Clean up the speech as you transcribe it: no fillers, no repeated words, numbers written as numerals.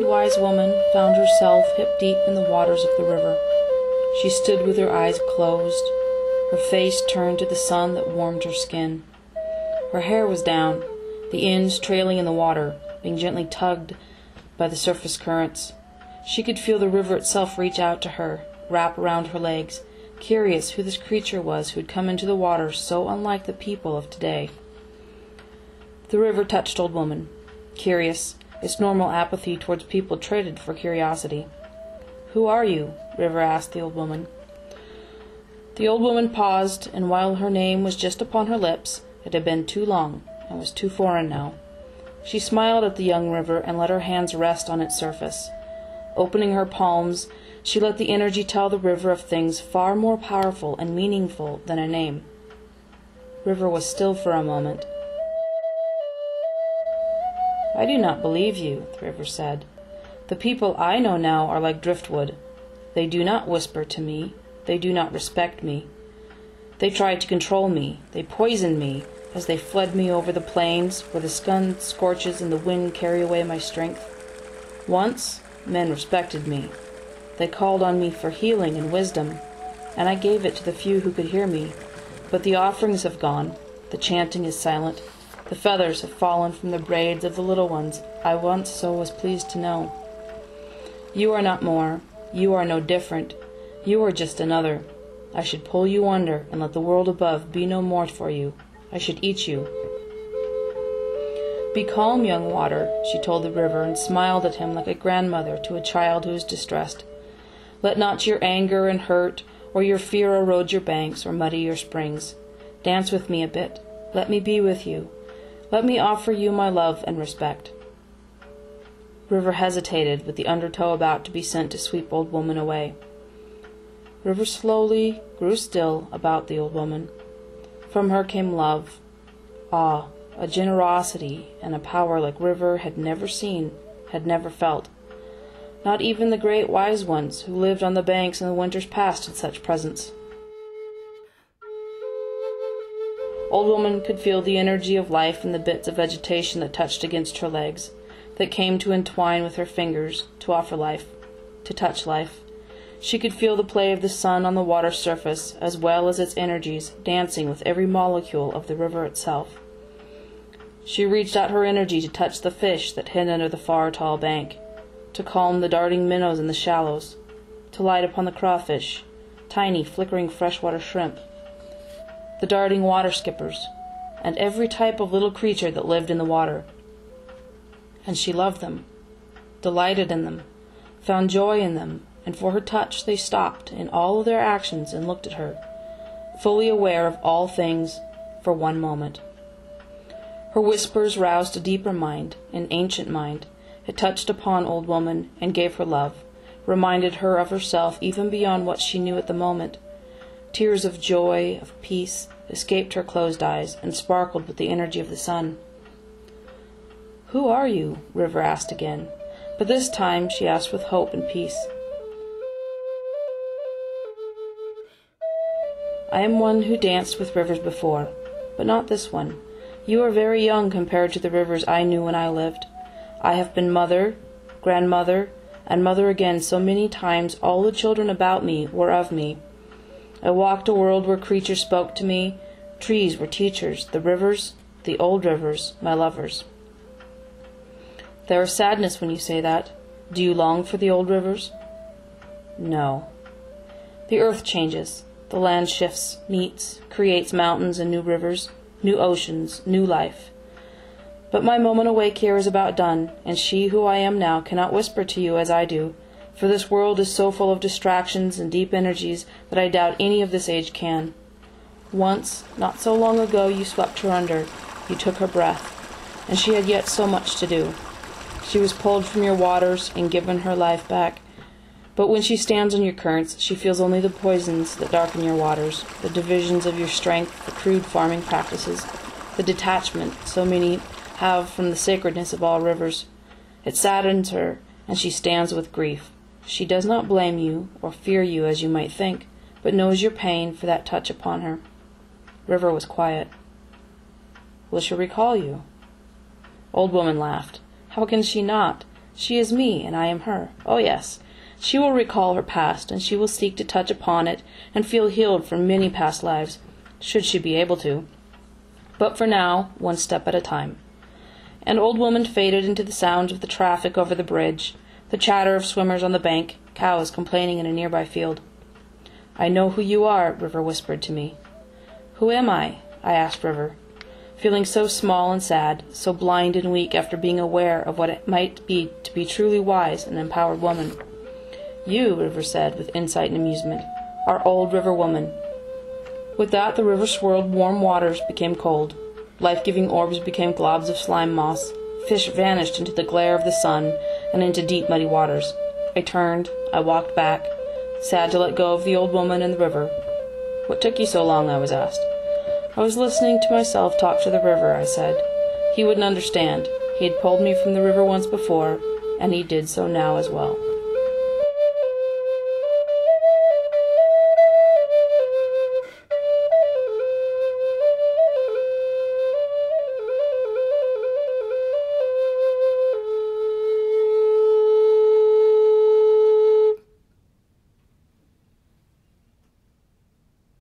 wise woman found herself hip-deep in the waters of the river. She stood with her eyes closed, her face turned to the sun that warmed her skin. Her hair was down, the ends trailing in the water, being gently tugged by the surface currents. She could feel the river itself reach out to her, wrap around her legs, curious who this creature was who had come into the water so unlike the people of today. The river touched Old Woman. Curious, its normal apathy towards people traded for curiosity. "Who are you?" River asked the old woman. The old woman paused, and while her name was just upon her lips, it had been too long, and was too foreign now. She smiled at the young river and let her hands rest on its surface. Opening her palms, she let the energy tell the river of things far more powerful and meaningful than a name. River was still for a moment. "I do not believe you," the river said. "The people I know now are like driftwood. They do not whisper to me. They do not respect me. They tried to control me. They poisoned me as they fled me over the plains where the sun scorches and the wind carry away my strength. Once, men respected me. They called on me for healing and wisdom, and I gave it to the few who could hear me. But the offerings have gone. The chanting is silent. The feathers have fallen from the braids of the little ones I once so was pleased to know. You are not more. You are no different. You are just another. I should pull you under and let the world above be no more for you. I should eat you." "Be calm, young water," she told the river, and smiled at him like a grandmother to a child who is distressed. "Let not your anger and hurt or your fear erode your banks or muddy your springs. Dance with me a bit. Let me be with you. Let me offer you my love and respect." River hesitated, with the undertow about to be sent to sweep Old Woman away. River slowly grew still about the old woman. From her came love, awe, a generosity, and a power like River had never seen, had never felt. Not even the great wise ones who lived on the banks in the winters past had such presence. Old Woman could feel the energy of life in the bits of vegetation that touched against her legs, that came to entwine with her fingers, to offer life, to touch life. She could feel the play of the sun on the water surface, as well as its energies dancing with every molecule of the river itself. She reached out her energy to touch the fish that hid under the far tall bank, to calm the darting minnows in the shallows, to light upon the crawfish, tiny flickering freshwater shrimp, the darting water skippers, and every type of little creature that lived in the water. And she loved them, delighted in them, found joy in them, and for her touch they stopped in all of their actions and looked at her, fully aware of all things for one moment. Her whispers roused a deeper mind, an ancient mind. It touched upon Old Woman and gave her love, reminded her of herself even beyond what she knew at the moment. Tears of joy, of peace, escaped her closed eyes and sparkled with the energy of the sun. "Who are you?" River asked again, but this time she asked with hope and peace. "I am one who danced with rivers before, but not this one. You are very young compared to the rivers I knew when I lived. I have been mother, grandmother, and mother again so many times all the children about me were of me. I walked a world where creatures spoke to me, trees were teachers, the rivers, the old rivers, my lovers." "There is sadness when you say that. Do you long for the old rivers?" "No. The earth changes. The land shifts, meets, creates mountains and new rivers, new oceans, new life. But my moment awake here is about done, and she who I am now cannot whisper to you as I do, for this world is so full of distractions and deep energies that I doubt any of this age can. Once, not so long ago, you swept her under, you took her breath, and she had yet so much to do. She was pulled from your waters and given her life back. But when she stands on your currents, she feels only the poisons that darken your waters, the divisions of your strength, the crude farming practices, the detachment so many have from the sacredness of all rivers. It saddens her, and she stands with grief. She does not blame you or fear you as you might think, but knows your pain for that touch upon her." River was quiet. "Will she recall you?" Old Woman laughed. "How can she not? She is me, and I am her. Oh, yes. She will recall her past, and she will seek to touch upon it and feel healed from many past lives, should she be able to. But for now, one step at a time. An old woman faded into the sounds of the traffic over the bridge, the chatter of swimmers on the bank, cows complaining in a nearby field. "I know who you are," River whispered to me. "Who am I?" I asked River, feeling so small and sad, so blind and weak after being aware of what it might be to be truly wise and empowered woman. "You," River said, with insight and amusement, "are old River woman." With that the river swirled, warm waters became cold. Life-giving orbs became globs of slime moss. Fish vanished into the glare of the sun and into deep muddy waters. I turned, I walked back, sad to let go of the old woman and the river. "What took you so long?" I was asked. "I was listening to myself talk to the river," I said. He wouldn't understand. He had pulled me from the river once before, and he did so now as well.